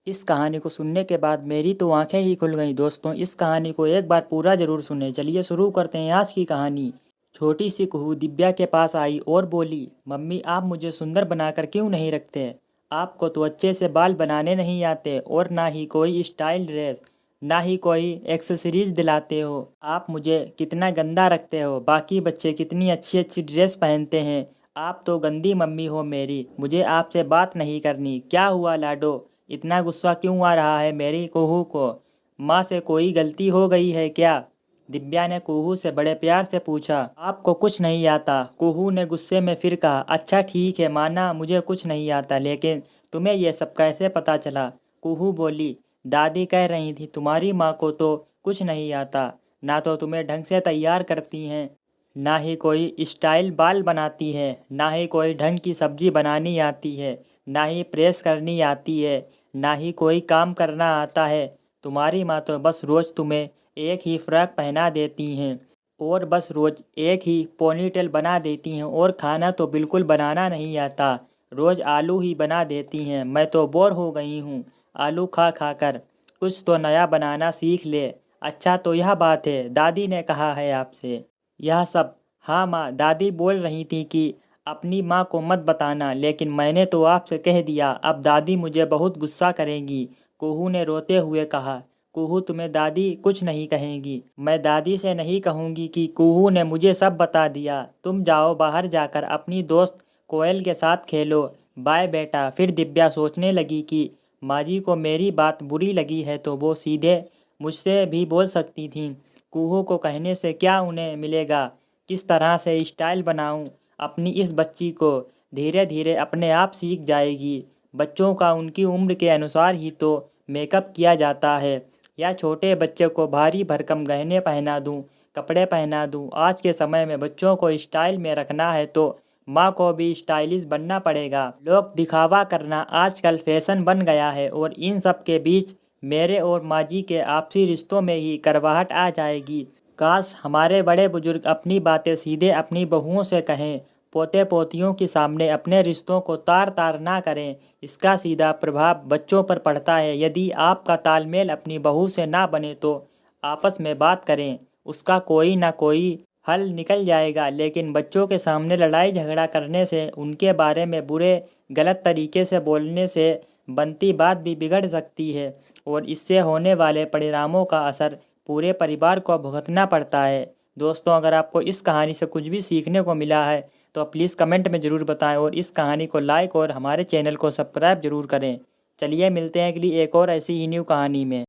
इस कहानी को सुनने के बाद मेरी तो आंखें ही खुल गईं। दोस्तों, इस कहानी को एक बार पूरा ज़रूर सुनें। चलिए शुरू करते हैं आज की कहानी। छोटी सी कुहू दिव्या के पास आई और बोली, मम्मी आप मुझे सुंदर बनाकर क्यों नहीं रखते? आपको तो अच्छे से बाल बनाने नहीं आते और ना ही कोई स्टाइल ड्रेस, ना ही कोई एक्सेसरीज दिलाते हो। आप मुझे कितना गंदा रखते हो। बाकी बच्चे कितनी अच्छी अच्छी ड्रेस पहनते हैं। आप तो गंदी मम्मी हो मेरी। मुझे आपसे बात नहीं करनी। क्या हुआ लाडो? इतना गुस्सा क्यों आ रहा है मेरी कुहू को? माँ से कोई गलती हो गई है क्या? दिव्या ने कुहू से बड़े प्यार से पूछा। आपको कुछ नहीं आता? कुहू ने गुस्से में फिर कहा। अच्छा ठीक है माना मुझे कुछ नहीं आता, लेकिन तुम्हें यह सब कैसे पता चला? कुहू बोली, दादी कह रही थी तुम्हारी माँ को तो कुछ नहीं आता। ना तो तुम्हें ढंग से तैयार करती हैं, ना ही कोई स्टाइल बाल बनाती है, ना ही कोई ढंग की सब्जी बनानी आती है, ना ही प्रेस करनी आती है, ना ही कोई काम करना आता है। तुम्हारी माँ तो बस रोज़ तुम्हें एक ही फ्रॉक पहना देती हैं और बस रोज़ एक ही पोनीटेल बना देती हैं, और खाना तो बिल्कुल बनाना नहीं आता। रोज़ आलू ही बना देती हैं। मैं तो बोर हो गई हूँ आलू खा खा कर। कुछ तो नया बनाना सीख ले। अच्छा तो यह बात है, दादी ने कहा है आपसे यह सब? हाँ माँ, दादी बोल रही थी कि अपनी माँ को मत बताना, लेकिन मैंने तो आपसे कह दिया। अब दादी मुझे बहुत गुस्सा करेंगी, कुहू ने रोते हुए कहा। कुहू तुम्हें दादी कुछ नहीं कहेंगी। मैं दादी से नहीं कहूँगी कि कुहू ने मुझे सब बता दिया। तुम जाओ बाहर जाकर अपनी दोस्त कोयल के साथ खेलो। बाय बेटा। फिर दिव्या सोचने लगी कि माँ जी को मेरी बात बुरी लगी है तो वो सीधे मुझसे भी बोल सकती थी। कुहू को कहने से क्या उन्हें मिलेगा? किस तरह से स्टाइल बनाऊं अपनी इस बच्ची को? धीरे धीरे अपने आप सीख जाएगी। बच्चों का उनकी उम्र के अनुसार ही तो मेकअप किया जाता है। या छोटे बच्चे को भारी भरकम गहने पहना दूं, कपड़े पहना दूं? आज के समय में बच्चों को स्टाइल में रखना है तो माँ को भी स्टाइलिश बनना पड़ेगा। लोग दिखावा करना आजकल फैशन बन गया है, और इन सब के बीच मेरे और माँ जी के आपसी रिश्तों में ही करवाहट आ जाएगी। काश हमारे बड़े बुजुर्ग अपनी बातें सीधे अपनी बहुओं से कहें, पोते पोतियों के सामने अपने रिश्तों को तार तार ना करें। इसका सीधा प्रभाव बच्चों पर पड़ता है। यदि आपका तालमेल अपनी बहू से ना बने तो आपस में बात करें, उसका कोई ना कोई हल निकल जाएगा। लेकिन बच्चों के सामने लड़ाई झगड़ा करने से, उनके बारे में बुरे गलत तरीके से बोलने से बनती बात भी बिगड़ सकती है, और इससे होने वाले परिणामों का असर पूरे परिवार को भुगतना पड़ता है। दोस्तों, अगर आपको इस कहानी से कुछ भी सीखने को मिला है तो प्लीज़ कमेंट में ज़रूर बताएं, और इस कहानी को लाइक और हमारे चैनल को सब्सक्राइब ज़रूर करें। चलिए मिलते हैं अगली एक और ऐसी ही न्यू कहानी में।